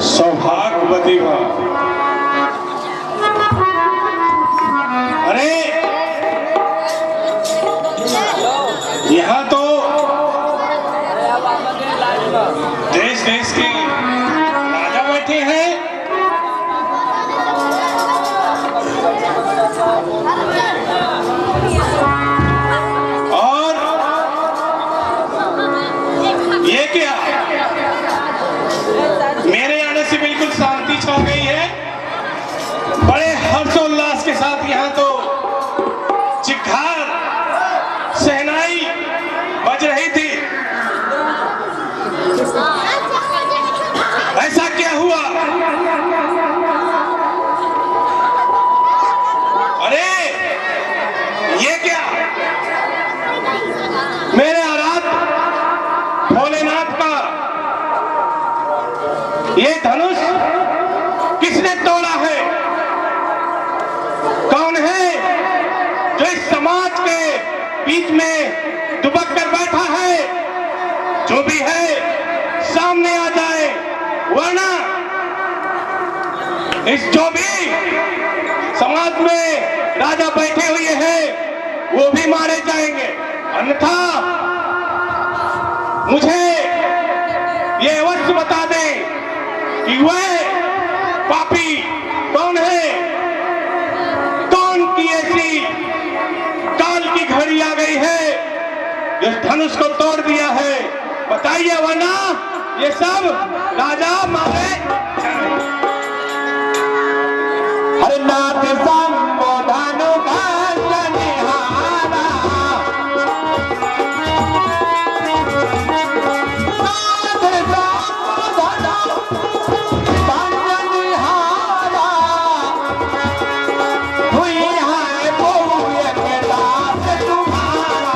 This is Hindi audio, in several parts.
सौभाग्यवती मां। अरे यहाँ तो देश देश के राजा बैठे हैं। और ये क्या, मेरे आने से बिल्कुल शांति छा गई है। बड़े हर्षोल्लास के साथ यहाँ तो चिक्कार शहनाई बज रही थी। ऐसा क्या हुआ? अरे ये क्या, मेरे आराध्य भोलेनाथ का ये धनुष किसने तोड़ा है? कौन है जो इस समाज के बीच में दुबक कर बैठा है? जो भी है सामने आ जाए, वरना इस जो भी समाज में राजा बैठे हुए हैं वो भी मारे जाएंगे। अन्यथा मुझे ये अवश्य बता दें कि वह पापी कौन है, कौन की ऐसी काल की घड़ी आ गई है जो धनुष को तोड़ दिया है। बताइए, वरना ये सब राजा मारे। हरे नाथ संबोधनु निहारा, नाथ संबोधनु निहारा, हुई है बहु एक दास तुम्हारा।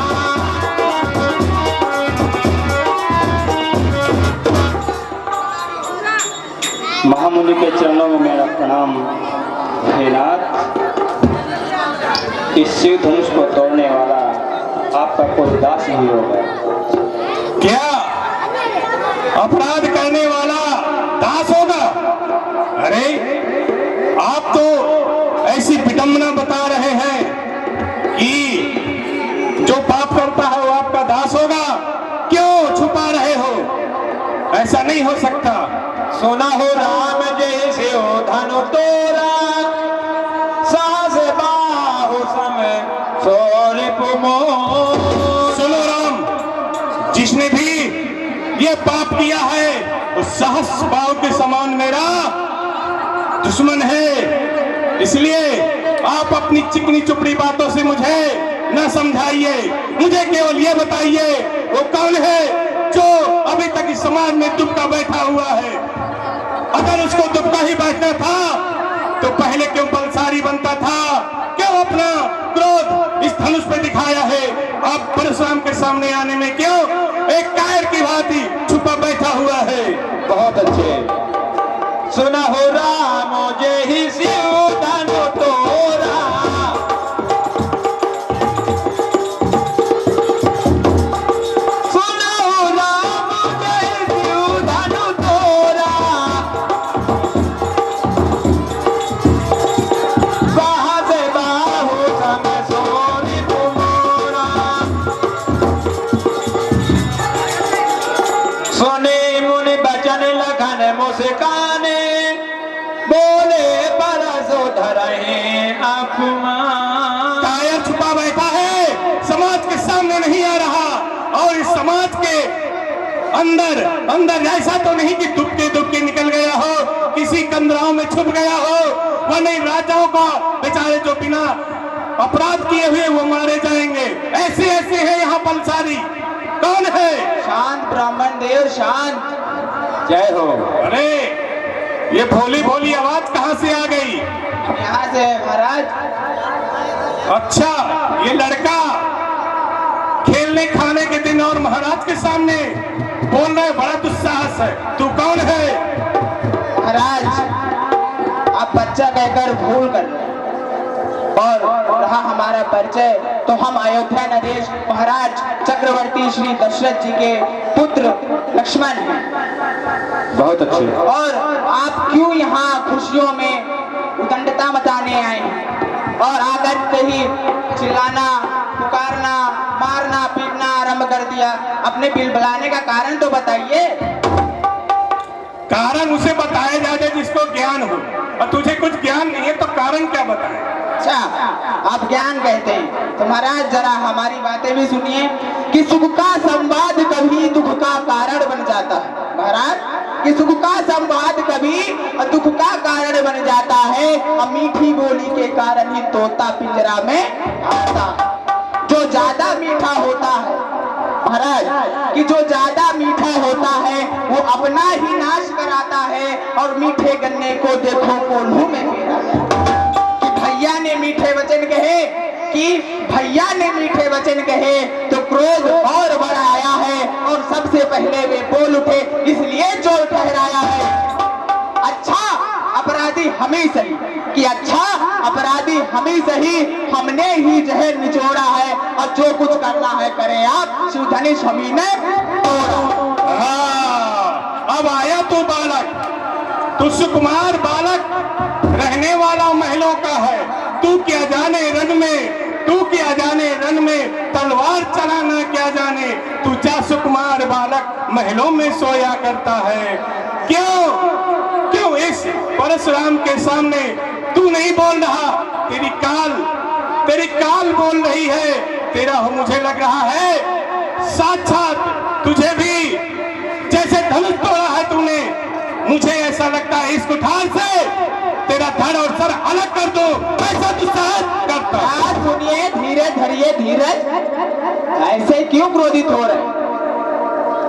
महामुनि के चरणों में मेरा प्रणाम। हे नाथ, इस शिव धनुष को तोड़ने वाला आपका कोई दास नहीं होगा। क्या अपराध करने वाला दास होगा? अरे आप तो ऐसी विडंबना बता रहे हैं कि जो पाप करता है वो आपका दास होगा। क्यों छुपा रहे हो? ऐसा नहीं हो सकता। सुना हो राम जय शिव धनु तोरा, सास बाहु सम सोरिप मोर। सुनो राम, जिसने भी ये पाप किया है वो सहस बाहु के समान मेरा दुश्मन है। इसलिए आप अपनी चिकनी चुपड़ी बातों से मुझे न समझाइए। मुझे केवल ये बताइए, वो कौन है जो अभी तक इस समाज में दुबका बैठा हुआ है? अगर उसको दुबका ही बैठना था तो पहले क्यों बलशाली बनता था? क्यों अपना क्रोध इस धनुष पे दिखाया है? अब परशुराम के सामने आने में क्यों एक कायर की भांति छुपा बैठा हुआ है? बहुत अच्छे। सुना हो राम जय ही शिव धनु तोरा, सुना हो राम जय शिव धनु तोरा, साहस बाहु सम सोरिप मोरा। सुने मुनि बचन लखन मुस्काने, बोले परसो धरहे अपमान। कायर छुपा बैठा है, समाज के सामने नहीं आ रहा। और इस समाज के अंदर अंदर ऐसा तो नहीं कि दुबके दुबके निकल गया हो, किसी कंदराओं में छुप गया हो। वह नहीं, राजाओं का बेचारे जो बिना अपराध किए हुए वो मारे जाएंगे। ऐसे ऐसे है यहाँ बलशाली। कौन है? शांत ब्राह्मण देव शांत। जय हो। अरे ये भोली भोली आवाज कहाँ से आ गई? यहाँ से महाराज। अच्छा, ये लड़का खेलने खाने के दिन और महाराज के सामने बोल रहे, बड़ा दुस्साहस है। तू कौन है? महाराज, आप बच्चा कहकर भूल कर रहे हैं। और रहा हमारा परिचय, तो हम अयोध्या नरेश महाराज चक्रवर्ती श्री दशरथ जी के पुत्र लक्ष्मण हैं। बहुत अच्छे। और आप क्यों यहाँ खुशियों में उदंडता मचाने आए हैं और आकर के ही चिल्लाना, पुकारना, मारना, पीटना आरंभ कर दिया? अपने बिल बुलाने का कारण तो बताइए। कारण उसे बताया जाए जिसको ज्ञान हो, और तुझे कुछ ज्ञान नहीं है तो कारण क्या बताए? अच्छा, आप ज्ञान कहते हैं तो महाराज जरा हमारी बातें भी सुनिए कि सुख का संवाद कभी दुख का कारण बन जाता है। महाराज कि सुख का संवाद कभी दुख का कारण बन जाता है, और मीठी बोली के कारण ही तोता पिंजरा में आता। जो ज्यादा मीठा होता है महाराज कि जो ज्यादा मीठा होता है वो अपना ही नाश कराता है, और मीठे गन्ने को देखो कोल्हू में फेरा कि भैया ने मीठे वचन कहे, कि भैया ने मीठे वचन कहे तो क्रोध और बढ़ाया है, और सबसे पहले वे बोल उठे इसलिए जोर ठहराया है। अच्छा अपराधी हम ही सही, कि अच्छा अपराधी हम ही सही, हमने ही जहर निचोड़ा है, और जो कुछ करना है करें आप, शिवधनुष हम ही ने तोड़ा। हाँ, अब आया तू बालक, तू सुकुमार बालक रहने वाला महलों का है। तू क्या जाने रन में, तू क्या जाने रन में तलवार चलाना क्या जाने। तू जा सुकुमार बालक महलों में सोया करता है। क्यों क्यों इस परशुराम के सामने तू नहीं बोल रहा? तेरी काल बोल रही है। तेरा मुझे लग रहा है साक्षात तुझे भी जैसे धनुष तोड़ा है तूने, मुझे ऐसा लगता है इस कुठार से तेरा धड़ और सर अलग कर दो, ऐसा तू सहज करता। सुनिए, धीरे धरिए धीरज, ऐसे क्यों क्रोधित हो रहे?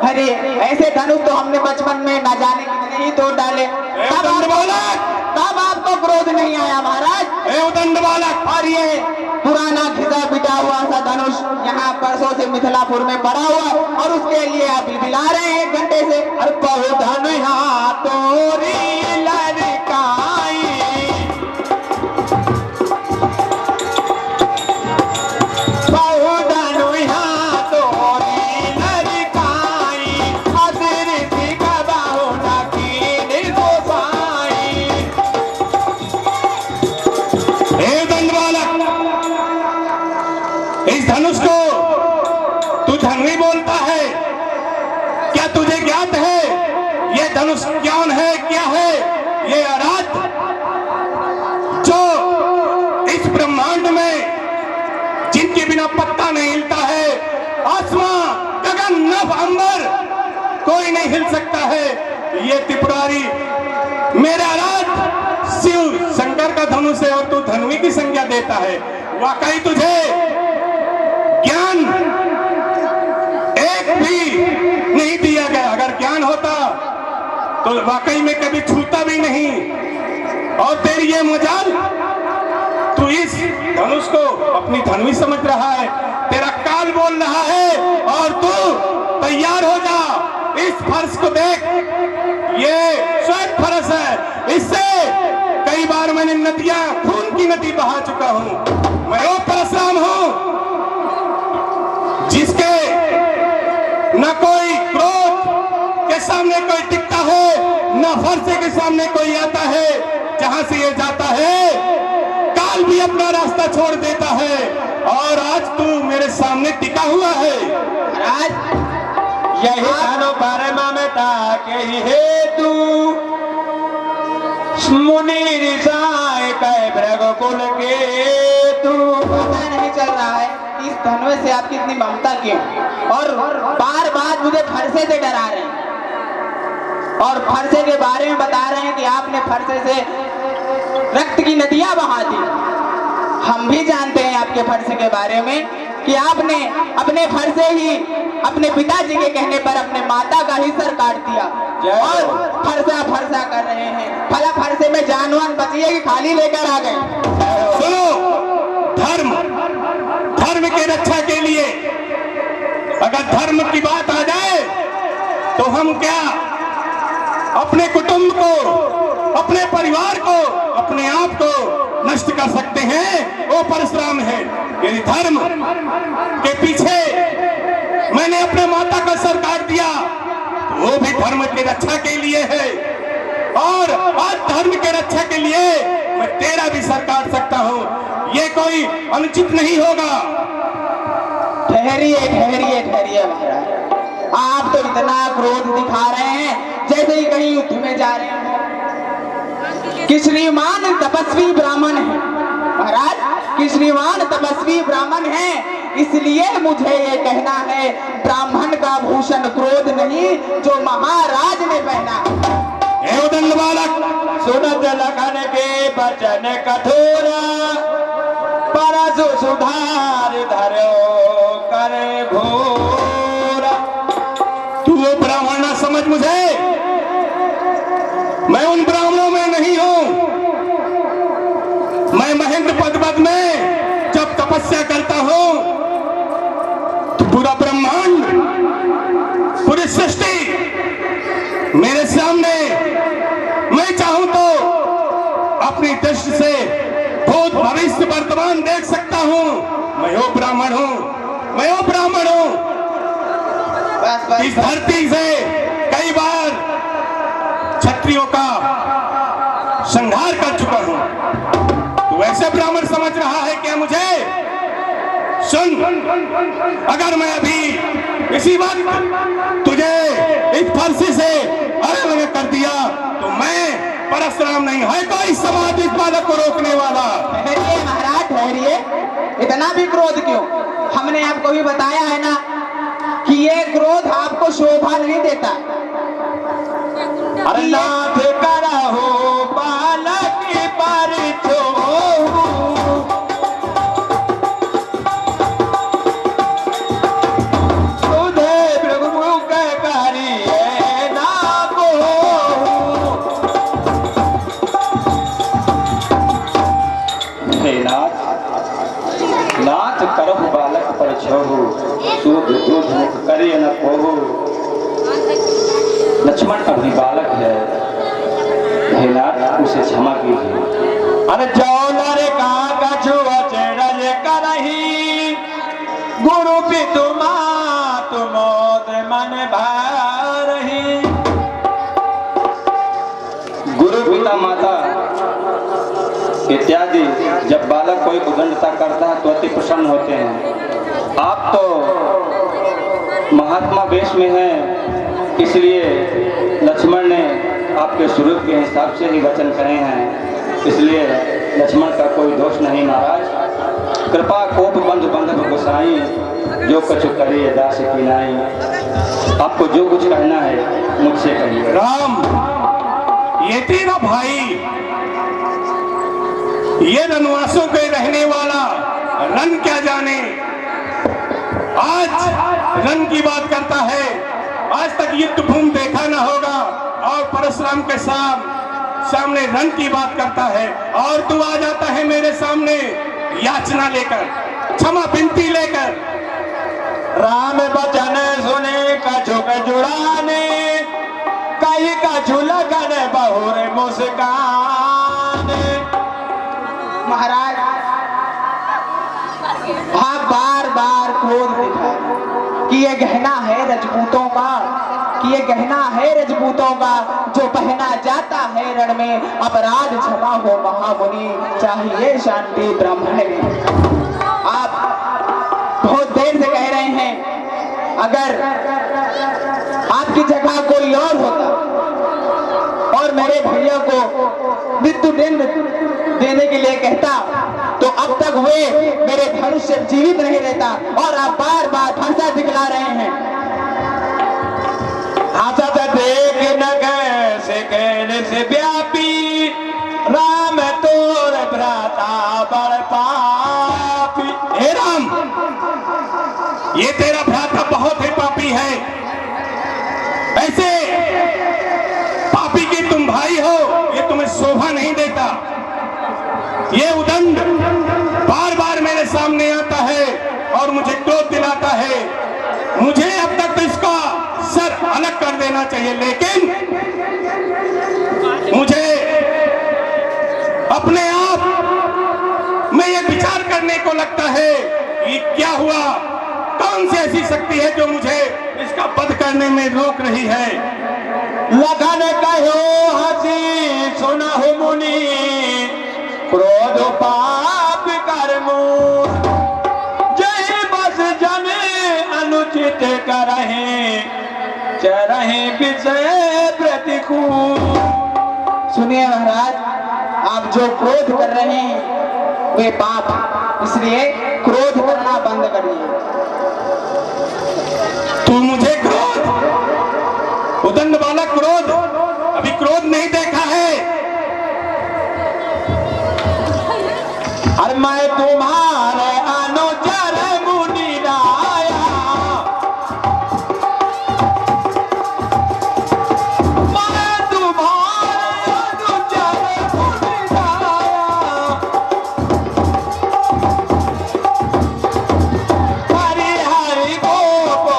अरे ऐसे धनुष तो हमने बचपन में न जाने कितने ही तोड़ डाले, तब आपको क्रोध नहीं आया महाराज। उदंड बालक, और ये पुराना घिसा बिटा हुआ सा धनुष यहाँ परसों से मिथिलापुर में पड़ा हुआ, और उसके लिए आप बिलबिला रहे हैं 1 घंटे से। अरे बहु धनुहा तोरी लड़काई, बहु धनुहा तोरी लड़काई, अतिरिक्त का बाहु नकीन गोसाई। उदंड बालक, इस धनुष को तू धनवी बोलता है? क्या तुझे ज्ञात है ये धनुष कौन है, क्या है? ये आराध्य जो इस ब्रह्मांड में जिनके बिना पत्ता नहीं हिलता है, आसमां गगन नभ अंबर कोई नहीं हिल सकता है। ये त्रिपुरारी मेरा आराध्य शिव शंकर का धनुष है, और तू धनवी की संज्ञा देता है। वाकई तुझे ज्ञान एक भी नहीं दिया गया। अगर ज्ञान होता तो वाकई में कभी छूता भी नहीं। और तेरी ये मजाल, तू इस धनुष को अपनी धनवी समझ रहा है, तेरा काल बोल रहा है, और तू तैयार हो जा। इस फर्श को देख, ये श्वेत फर्श है। इससे कई बार मैंने नदियां, खून की नदी बहा चुका हूं। मैं वो परशुराम हूं जिसके न कोई क्रोध के सामने कोई टिकता है, न फरसे के सामने कोई आता है। जहां से ये जाता है काल भी अपना रास्ता छोड़ देता है, और आज तू मेरे सामने टिका हुआ है। आज यही धनु परमता के हेतु मुनि ऋषाय कह भृगुकुल के तू। पता नहीं चल रहा है इस धनुष से आपकी इतनी ममता क्यों, और बार बार मुझे फरसे से डरा रहे हैं, और फरसे के बारे में बता रहे हैं कि आपने फरसे से रक्त की नदियां बहा दी। हम भी जानते हैं आपके फरसे के बारे में कि आपने अपने फरसे ही अपने पिताजी के कहने पर अपने माता का ही सर काट दिया, और फरसा फरसा कर रहे हैं। भला फरसे में जानवर बची है कि खाली लेकर आ गए? सुनो, धर्म के रक्षा के लिए अगर धर्म की बात आ जाए तो हम क्या अपने कुटुंब को, अपने परिवार को, अपने आप को नष्ट कर सकते हैं? वो परशुराम है। यदि धर्म के पीछे मैंने अपने माता का सर काट दिया, वो भी धर्म की रक्षा के लिए है। और धर्म के रक्षा के लिए मैं तेरा भी सर काट सकता हूँ। ये कोई अनुचित नहीं होगा। ठहरिए ठहरिए ठहरिए महाराज, आप तो इतना क्रोध दिखा रहे हैं जैसे ही कहीं युद्ध में जा रहे हैं। कि श्रीमान तपस्वी ब्राह्मण है महाराज, कि श्रीमान तपस्वी ब्राह्मण है, इसलिए मुझे ये कहना है ब्राह्मण का भूषण क्रोध नहीं जो महाराज ने पहना। हे उदंड बालक, सुनत लखन के बचन कठोरा, परसु सुधार धरो कर घोरा। तू वो ब्राह्मण ना समझ मुझे, मैं उन ब्राह्मणों में नहीं हूं। मैं महेंद्र पर्वत में जब तपस्या करता हूं तो पूरा ब्रह्मांड, पूरी सृष्टि मेरे सामने, मैं चाहूं तो अपनी दृष्टि से भूत भविष्य वर्तमान देख सकता हूं। मैं वो ब्राह्मण हूं, मैं वो ब्राह्मण हूं। बस इस धरती से कई बार क्षत्रियों का संहार कर चुका हूं। तू ऐसे ब्राह्मण समझ रहा है क्या मुझे? सुन, अगर मैं अभी इसी वक्त तुझे इस फरसी से अलग कर दिया तो मैं परशुराम नहीं है कोई समाज इस बालक को रोकने वाला। ठहरिए महाराज ठहरिए, इतना भी क्रोध क्यों? हमने आपको भी बताया है ना कि ये क्रोध आपको शोभा नहीं देता। अरे नाथ करहो बालक पर छोहू, तुझे प्रभुमुख करिए ना कोहू। हे नाथ, नाथ करहु बालक पर छोहू, सूद दूध मुख करिए न कोहू। लक्ष्मण अभी बालक है, हे नाथ उसे क्षमा कीजिए। अरे जौनर का कछु अचरज करही, गुरु पितु मातु मोद मन भरही। गुरु पिता माता इत्यादि जब बालक कोई उदंडता करता है तो अति प्रसन्न होते हैं। आप तो महात्मा वेश में हैं, इसलिए लक्ष्मण ने आपके स्वरूप के हिसाब से ही वचन कहे हैं, इसलिए लक्ष्मण का कोई दोष नहीं महाराज। कृपा कोप बंध बंधव गोसाई, जो कछु करिए दास की नाई। आपको जो कुछ कहना है मुझसे कहिए। राम, ये तेरा भाई, ये रनवासों के रहने वाला रन क्या जाने, आज रन की बात करता है। आज तक युद्ध भूमि देखा ना होगा और परशुराम के सामने रन की बात करता है, और तू आ जाता है मेरे सामने याचना लेकर, क्षमा विनती लेकर। राम बचन सुने कछु जुड़ाने, कहीं कछु लगन बहुर मुस्कान। महाराज आप बार बार क्रोध दिखाए कि ये गहना है रजपूतों का, कि ये गहना है रजपूतों का जो पहना जाता है रण में। अपराध क्षमा हो महामुनि, चाहिए शांति ब्राह्मण में। आप बहुत देर से कह रहे हैं, अगर आपकी जगह कोई और होता और मेरे भैया को मृत्युदंड देने के लिए कहता तो अब तक वे मेरे धनुष से जीवित नहीं रहता, और आप बार बार भाषा दिखला रहे हैं। हसत देख न कैसे कहने से व्यापी, राम तोर भ्राता बड़ पापी। हे राम, ये तेरा भ्राता बहुत ही पापी है। ऐसे पापी के तुम भाई हो, ये तुम्हें शोभा नहीं देता। ये उदंड बार बार मेरे सामने आता है और मुझे क्रोध दिलाता है। मुझे अब तक तो इसका सर अलग कर देना चाहिए, लेकिन मुझे अपने आप में ये विचार करने को लगता है कि क्या हुआ, कौन सी ऐसी शक्ति है जो मुझे इसका वध करने में रोक रही है। लखन कहो हसी सुनहु मुनि क्रोध पाप कर्मो जय बस जन अनुचित करहे चरहे विषय प्रतिकूल। सुनिए महाराज, आप जो क्रोध कर रहे हैं वे पाप, इसलिए क्रोध करना बंद करिए। तू मुझे क्रोध, उदंड बालक क्रोध, अभी क्रोध नहीं देखा है। अरे मैं तुम्हारे अनुचर मुनि राया, मैं तुम्हारे अनुचर मुनि राया, हरि हरि को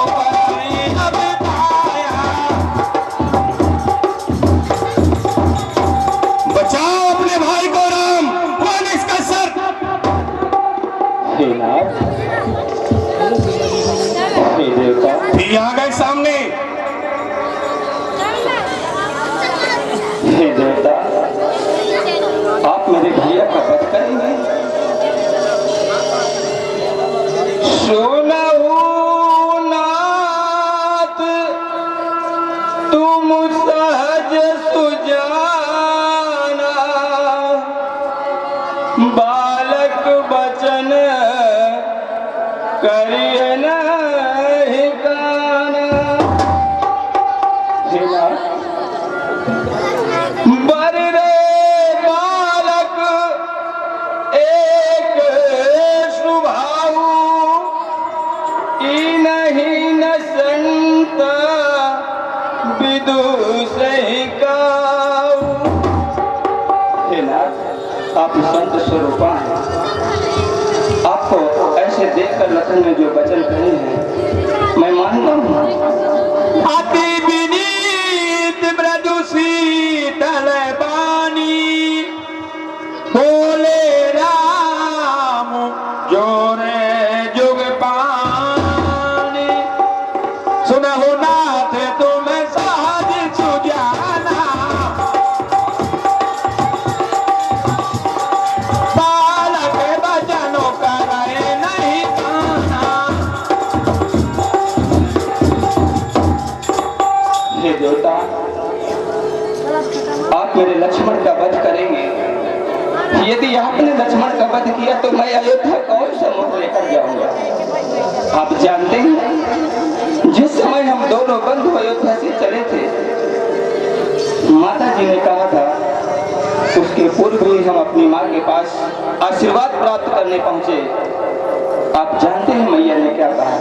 परि अब पाया। बचाओ अपने भाई को राम, कौन इसका सर। हे नाथ, हे देवता, ये आ गए सामने। हे देवता, आप मेरे भैया का वध करेंगे। सुनहु नाथ तुम सहज सुजाना, बालक बचन करिए नहीं काना। हे नाथ, बर रे बालक एक स्वभाव, ई नहीं न संत विदुषहि काऊ। हे नाथ, आप संत स्वरूपा हैं। आपको ऐसे देखकर लखन ने जो वचन कहे हैं मैं मानता हूँ। अति विनीत मृदु शीतल बानी, बोले राम जोरे जुग पानी। सुनहु नाथ तुम सहज सुजाना, बालक बचनों करे नहीं काना। हे देवता, आप मेरे लक्ष्मण का वध करेंगे। यदि आपने लक्ष्मण का वध किया तो मैं अयोध्या कौन सा मुख लेकर जाऊंगा। आप जानते हैं जिस समय हम दोनों बंधु अयोध्या से चले थे, माता जी ने कहा था उसके पूर्व ही हम अपनी माँ के पास आशीर्वाद प्राप्त करने पहुंचे। आप जानते हैं मैया ने क्या कहा।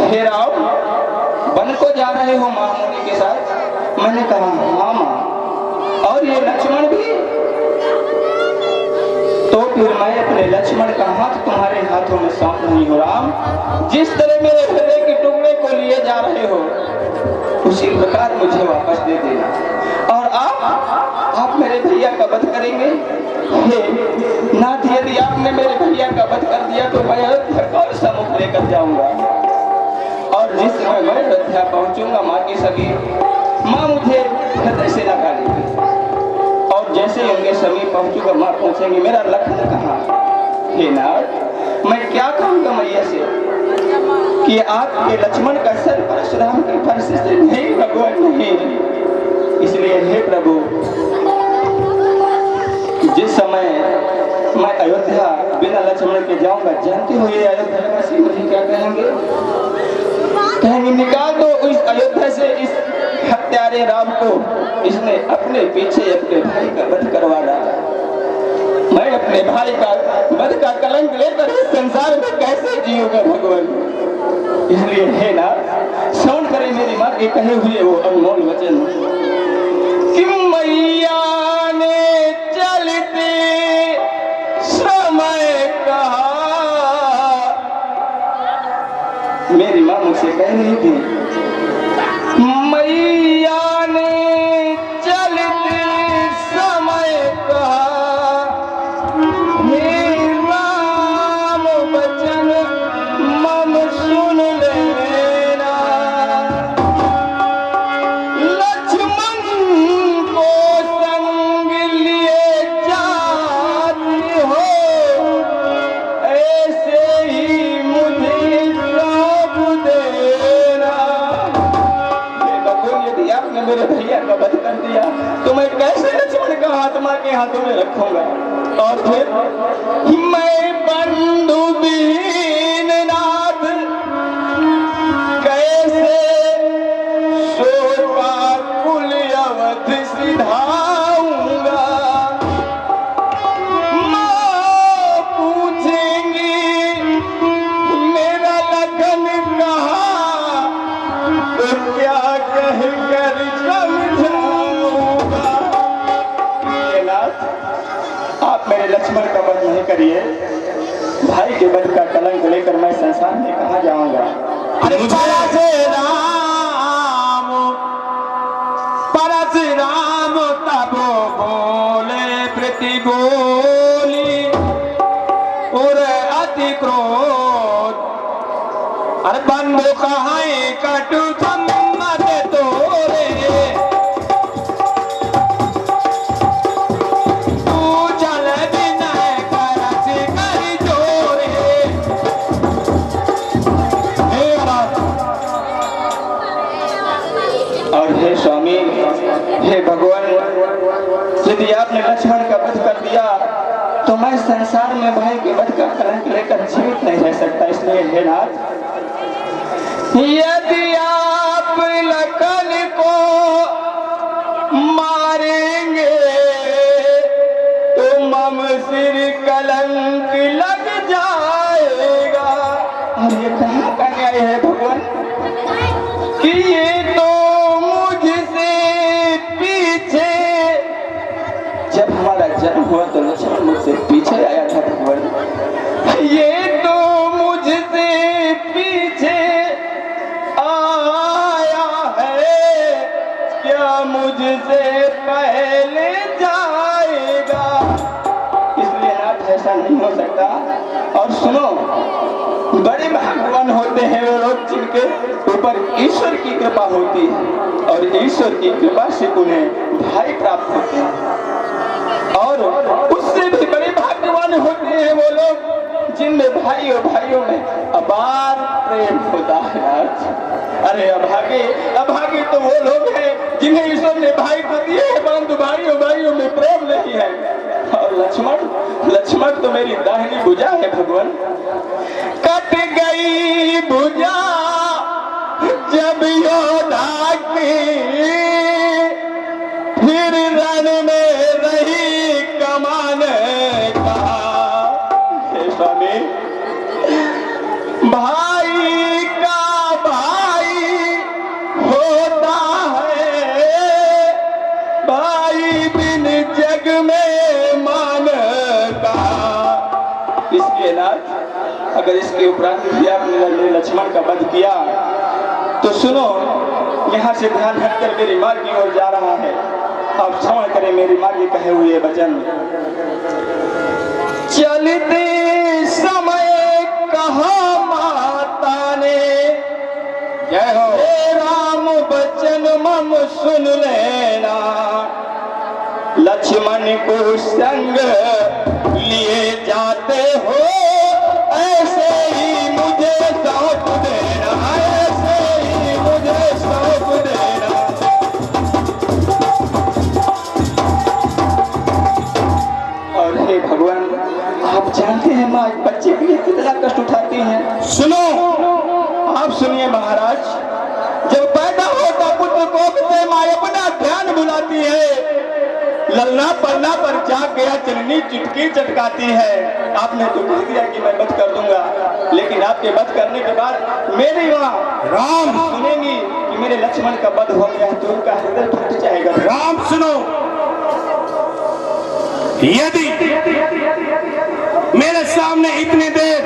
हे राव, वन को जा रहे हो माँ मुनि के साथ। मैंने कहा हाँ माँ, और ये लक्ष्मण भी। तो फिर मैं अपने लक्ष्मण का हाथ तुम्हारे हाथों में सौंप रही हूँ राम। जिस तरह मेरे हृदय के टुकड़े को लिए जा रहे हो उसी प्रकार मुझे वापस दे देना। और आप मेरे भैया का वध करेंगे। हे नाथ, यदि आपने मेरे भैया का वध कर दिया तो मैं अयोध्या कौन सा मुख लेकर जाऊंगा। और जिस समय मैं अयोध्या पहुंचूंगा माँ की सभी माँ मुझे हृदय से लगा लेगी। और जैसे ही उनके समीप पहुंचूंगा माँ पूछेंगे मेरा लखन कहाँ। हे नाथ, मैं क्या कहूँगा मैया से कि आपके लक्ष्मण का सर परशुराम के फर्श से नहीं भगवान नहीं। इसलिए हे प्रभु, जिस समय मैं अयोध्या बिना लक्ष्मण के जाऊंगा, जानते हो ये अयोध्या मुझे क्या कहेंगे। कहेंगे निकाल दो इस अयोध्या से इस हत्यारे राम को, इसने अपने पीछे अपने भाई का वध करवा डाला। मैं अपने भाई का वध का कलंक लेकर इस संसार में कैसे जीऊंगा भगवान। इसलिए हे ना, श्रवण करें मेरी माँ के कहे हुए वो अनमोल वचन कि मैया ने चलते समय कहा। मेरी माँ मुझसे कह रही थी मैया ने चलते समय कहा, हे राम वचन मम सुन लेना। लक्ष्मण के हाथों में रखूंगा। और फिर मैं बंधु बीन नाथ कैसे शोका कुल अवध सिधाऊंगा। माँ पूछेंगी मेरा लगन कहाँ, तो क्या कह कर समझाऊंगा। ये नाथ, आप मेरे लक्ष्मण का वध नहीं करिए। भाई के वध का कलंक लेकर मैं संसार में कहाँ जाऊंगा। अरे परशुराम तब बोले प्रति बोली और अति क्रोध। अरे बंधु कहाँ कटु सम्मत तोरे, तू चल विनय करस कर जोरे। हे नाथ, और हे स्वामी, हे भगवान, यदि आपने लक्ष्मण का वध कर दिया तो मैं संसार में भाई के वध का कलंक लेकर जीवित नहीं रह सकता। इसलिए हे नाथ, यदि आप लखन को मारेंगे तो मम सिर कलंक लग जाएगा। और ये कहाँ का न्याय है भगवान कि ये तो मुझसे पीछे, जब हमारा जन्म हुआ तो लक्ष्मण मुझसे पीछे आया था भगवान। ये तो मुझसे पीछे आया है, क्या मुझसे पहले जाएगा। इसलिए नाथ ऐसा नहीं हो सकता। और सुनो, बड़े भगवान होते हैं वो लोग जिनके ऊपर ईश्वर की कृपा होती है और ईश्वर की कृपा से उन्हें भाई प्राप्त होते हैं। और उससे भी बड़े भाग्यवान होते हैं वो लोग जिनमें भाई और भाइयों में अपार प्रेम होता है। अरे अभागे तो वो लोग हैं जिन्हें ईश्वर ने भाई को दिए हैं परंतु भाई और भाइयों में प्रेम नहीं है। और लक्ष्मण तो मेरी दाहिनी भुजा है भगवान। कट गई भुजा जब योद्धा की, फिर रण में रही कमान का। हे स्वामी, भाई का भाई होता है, भाई बिन जग में मान का। इसलिए नाथ, अगर इसके उपरांत भी आपने लक्ष्मण का वध किया तो सुनो, यहाँ से ध्यान हटकर मेरी माँ की ओर जा रहा है। आप श्रवण करें मेरी माँ के कहे हुए वचन। चलते समय कहा माता ने, जय हो। हे राम बचन मम सुन लेना, लक्ष्मण को संग लिए जाते हो ऐसे ही मुझे सौंप देना, ऐसे ही मुझे सौंप देना। और हे भगवान, आप जानते हैं माँ बच्चे के लिए कितना कष्ट उठाती हैं। सुनो, आप सुनिए महाराज, जब पैदा होता पुत्र कोख से माँ अपना ध्यान बुलाती है, ललना पलना पर जाग गया चलनी चुटकी चटकाती है। आपने तो कह दिया कि मैं वध कर दूंगा, लेकिन आपके वध करने के बाद मेरी माँ राम सुनेंगी कि मेरे लक्ष्मण का वध हो गया तो उनका हृदय फट जाएगा। राम सुनो, यदि मेरे सामने इतनी देर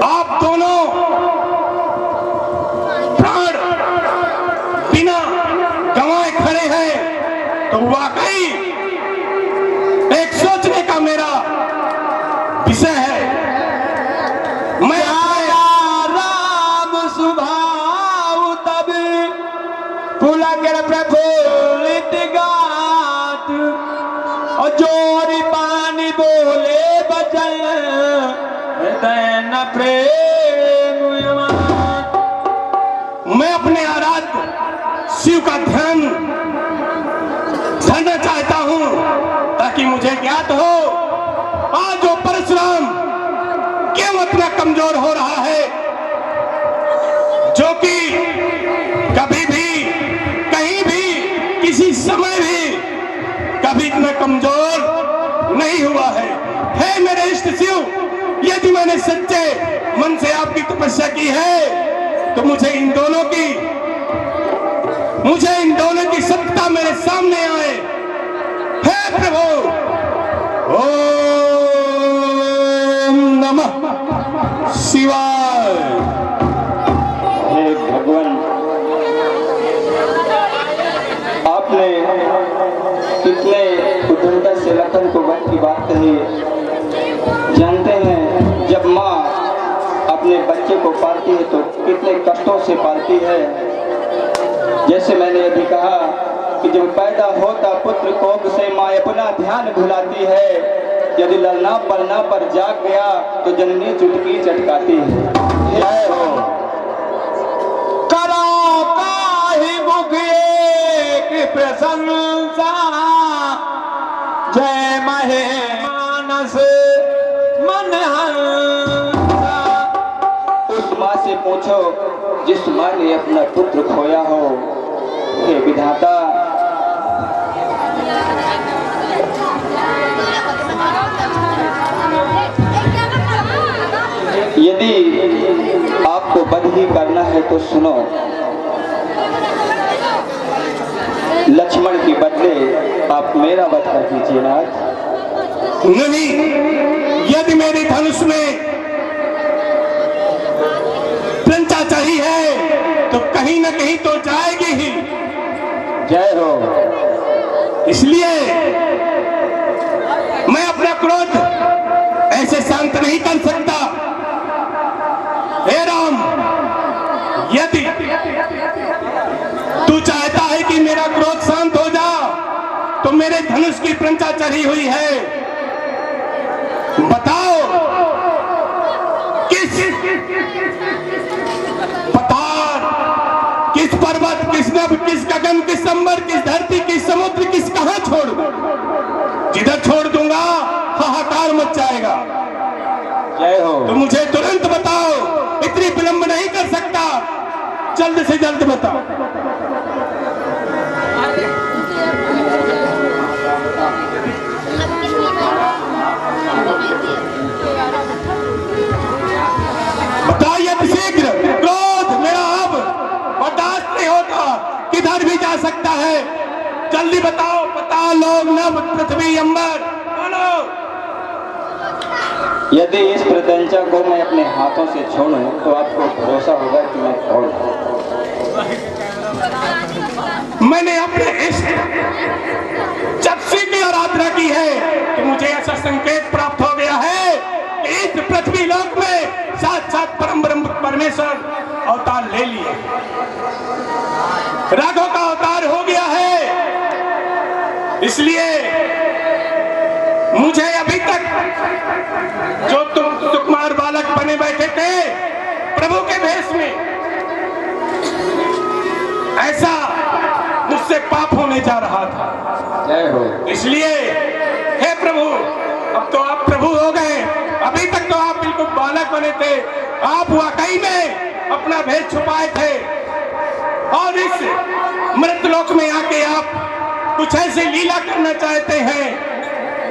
आप दोनों प्राण बिना गंवाए खड़े हैं तो वाकई एक सोचने का मेरा विषय है। मैं राम सुभाव तब पुलकर प्रफुल्लित गात, और जोरी पानी बोले बचन हृदय न प्रेम यमान। मैं अपने आराध्य शिव का ध्यान धरना चाहता चाहता हूं ताकि मुझे ज्ञात हो आज वो परशुराम क्यों इतना कमजोर हो रहा है, जो कि कभी भी कहीं भी किसी समय भी कभी इतना कमजोर नहीं हुआ है। हे मेरे इष्ट शिव, यदि मैंने सच्चे मन से आपकी तपस्या की है तो मुझे इन दोनों की सत्ता मेरे सामने आए। हे प्रभु, ओम नमः शिवाय। हे भगवान, आपने कितने उद्दंडता से लखन को वध की बात कही। जानते हैं जब माँ अपने बच्चे को पालती है तो कितने कष्टों से पालती है। जैसे मैंने अभी कहा कि जब पैदा होता पुत्र कोख से माँ अपना ध्यान भुलाती है। यदि ललना पलना पर जाग गया तो जननी चुटकी चटकाती है। जय हो। करो काहि मुखिए की प्रशंसा, जय महे मानस मन हंसा। उस माँ से पूछो जिस माँ ने अपना पुत्र खोया हो। हे विधाता, यदि आपको वध ही करना है तो सुनो, लक्ष्मण के बदले आप मेरा वध कर दीजिए नाथ। नहीं, यदि मेरी धनुष में प्रंचा चढ़ी है तो कहीं ना कहीं तो जाएगी ही। जय हो। इसलिए मैं अपना क्रोध ऐसे शांत नहीं कर सकता। हे राम, यदि तू चाहता है कि मेरा क्रोध शांत हो जा तो मेरे धनुष की प्रंचा चढ़ी हुई है। बताओ किस पठार, किस पर्वत, किस नभ, किस गगन, किस अंबर, किस धरती, किस समुद्र, किस कहां छोड़ दूं? जिधर छोड़ दूंगा हाहाकार मच जाएगा। जय हो। तो मुझे तुरंत बताओ, इतनी विलंब नहीं कर सकता, जल्द से जल्द बताओ। बताइए शीघ्र, क्रोध मेरा अब बर्दाश्त नहीं होता, किधर भी जा सकता है। जल्दी बताओ, पाताल लोक नभ पृथ्वी अंबर, बोलो। यदि इस प्रत्यंचा को मैं अपने हाथों से छोड़ूं तो आपको भरोसा होगा कि मैं कौन हूं। मैंने अपने इष्ट चक्षु की आराधना की है कि मुझे ऐसा संकेत प्राप्त हो गया है कि इस पृथ्वी लोक में साक्षात परम ब्रह्म परमेश्वर अवतार ले लिए, राघव का अवतार हो गया है। इसलिए मुझे अभी तक जो तुम सुकुमार बालक बने बैठे थे प्रभु के भेष में, ऐसा मुझसे पाप होने जा रहा था। जय हो। इसलिए हे प्रभु, अब तो आप प्रभु हो गए, अभी तक तो आप बिल्कुल बालक बने थे। आप वाकई में अपना भेष छुपाए थे और इस मृतलोक में आके आप कुछ ऐसी लीला करना चाहते हैं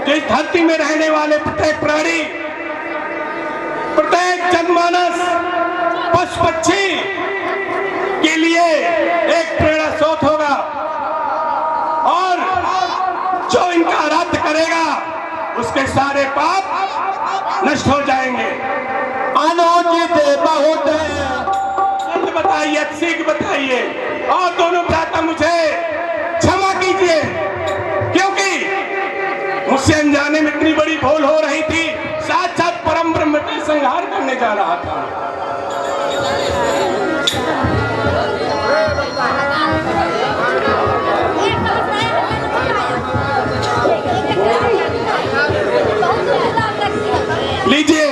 जो इस धरती में रहने वाले प्रत्येक प्राणी, प्रत्येक जनमानस, पशु पक्षी के लिए एक प्रेरणा स्रोत होगा और जो इनका आराध्य करेगा उसके सारे पाप नष्ट हो जाएंगे। अनुचित बहुत जल्द बताइए, शीघ्र बताइए और दोनों भ्राता मुझे क्षमा कीजिए, क्योंकि मुझसे अनजाने में इतनी बड़ी भूल हो रही थी। साक्षात परम ब्रह्म का संहार करने जा रहा था। लीजिए,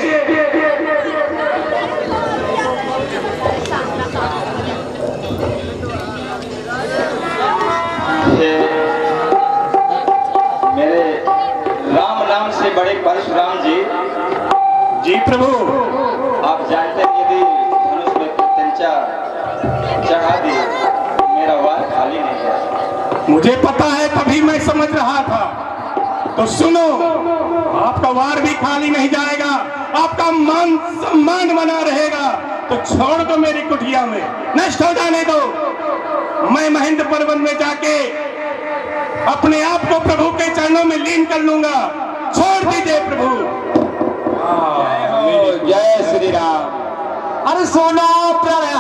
बड़े परशुराम जी, जी प्रभु। आप जानते हैं यदि धनुष में प्रत्यंचा चढ़ा दी मेरा वार खाली नहीं है। मुझे पता है, तभी मैं समझ रहा था। तो सुनो, आपका वार भी खाली नहीं जाएगा, आपका मान सम्मान बना रहेगा। तो छोड़ दो मेरी कुटिया में, नष्ट हो जाने दो। मैं महेंद्र पर्वत में जाके अपने आप को प्रभु के चरणों में लीन कर लूंगा। छोड़ दीजिए प्रभु। जय श्री राम। अरे सोना प्यारे